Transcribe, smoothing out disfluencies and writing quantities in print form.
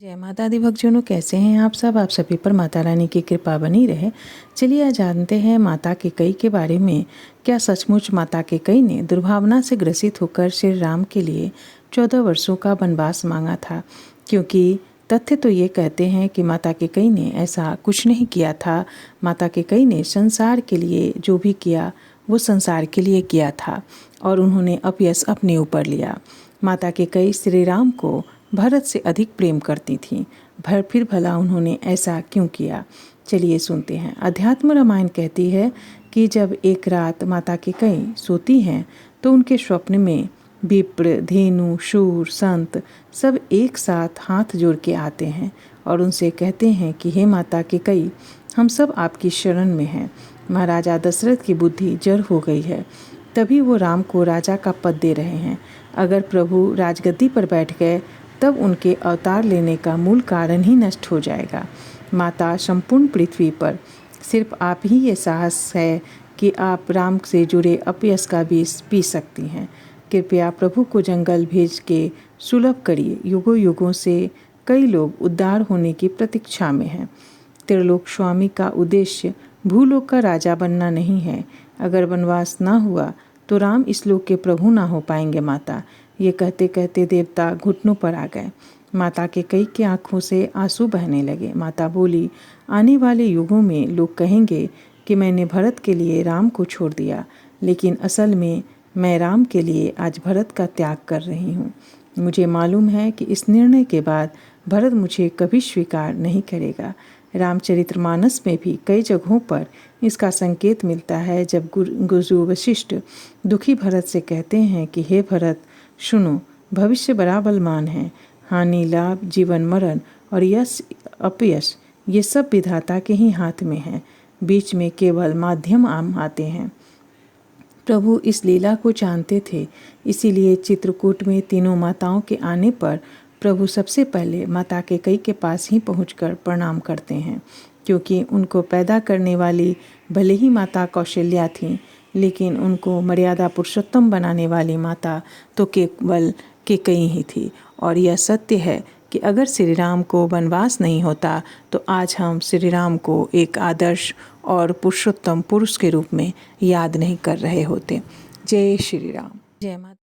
जय माता दी भक्तजनों, कैसे हैं आप सब। आप सभी पर माता रानी की कृपा बनी रहे। चलिए आज जानते हैं माता कैकेयी के बारे में। क्या सचमुच माता कैकेयी ने दुर्भावना से ग्रसित होकर श्री राम के लिए 14 वर्षों का वनवास मांगा था? क्योंकि तथ्य तो ये कहते हैं कि माता कैकेयी ने ऐसा कुछ नहीं किया था। माता कैकेयी ने संसार के लिए जो भी किया वो संसार के लिए किया था और उन्होंने अपयश अपने ऊपर लिया। माता कैकेयी श्री राम को भरत से अधिक प्रेम करती थीं। फिर भला उन्होंने ऐसा क्यों किया? चलिए सुनते हैं। अध्यात्म रामायण कहती है कि जब एक रात माता कैकेयी सोती हैं तो उनके स्वप्न में विप्र, धेनु, शूर, संत सब एक साथ हाथ जोड़ के आते हैं और उनसे कहते हैं कि हे माता कैकेयी, हम सब आपकी शरण में हैं। महाराजा दशरथ की बुद्धि जड़ हो गई है, तभी वो राम को राजा का पद दे रहे हैं। अगर प्रभु राजगद्दी पर बैठ गए तब उनके अवतार लेने का मूल कारण ही नष्ट हो जाएगा। माता, संपूर्ण पृथ्वी पर सिर्फ आप ही ये साहस है कि आप राम से जुड़े अपयश का विष पी सकती हैं। कृपया प्रभु को जंगल भेज के सुलभ करिए। युगों युगों से कई लोग उद्धार होने की प्रतीक्षा में हैं। त्रिलोक स्वामी का उद्देश्य भूलोक का राजा बनना नहीं है। अगर वनवास ना हुआ तो राम इस लोक के प्रभु ना हो पाएंगे माता। ये कहते कहते देवता घुटनों पर आ गए। माता कैकेयी की आंखों से आंसू बहने लगे। माता बोली, आने वाले युगों में लोग कहेंगे कि मैंने भरत के लिए राम को छोड़ दिया, लेकिन असल में मैं राम के लिए आज भरत का त्याग कर रही हूँ। मुझे मालूम है कि इस निर्णय के बाद भरत मुझे कभी स्वीकार नहीं करेगा। रामचरितमानस में भी कई जगहों पर इसका संकेत मिलता है। जब गुरु वशिष्ठ दुखी भरत से कहते हैं कि हे भरत, सुनो, भविष्य बड़ा बलवान है। हानि, लाभ, जीवन मरण और यश अपयश ये सब विधाता के ही हाथ में है। बीच में केवल माध्यम आम आते हैं। प्रभु इस लीला को जानते थे, इसीलिए चित्रकूट में तीनों माताओं के आने पर प्रभु सबसे पहले माता कैकेयी के पास ही पहुंचकर प्रणाम करते हैं, क्योंकि उनको पैदा करने वाली भले ही माता कौशल्या थीं, लेकिन उनको मर्यादा पुरुषोत्तम बनाने वाली माता तो केवल कैकेयी ही थी। और यह सत्य है कि अगर श्री राम को वनवास नहीं होता तो आज हम श्री राम को एक आदर्श और पुरुषोत्तम पुरुष के रूप में याद नहीं कर रहे होते। जय श्री राम। जय माता।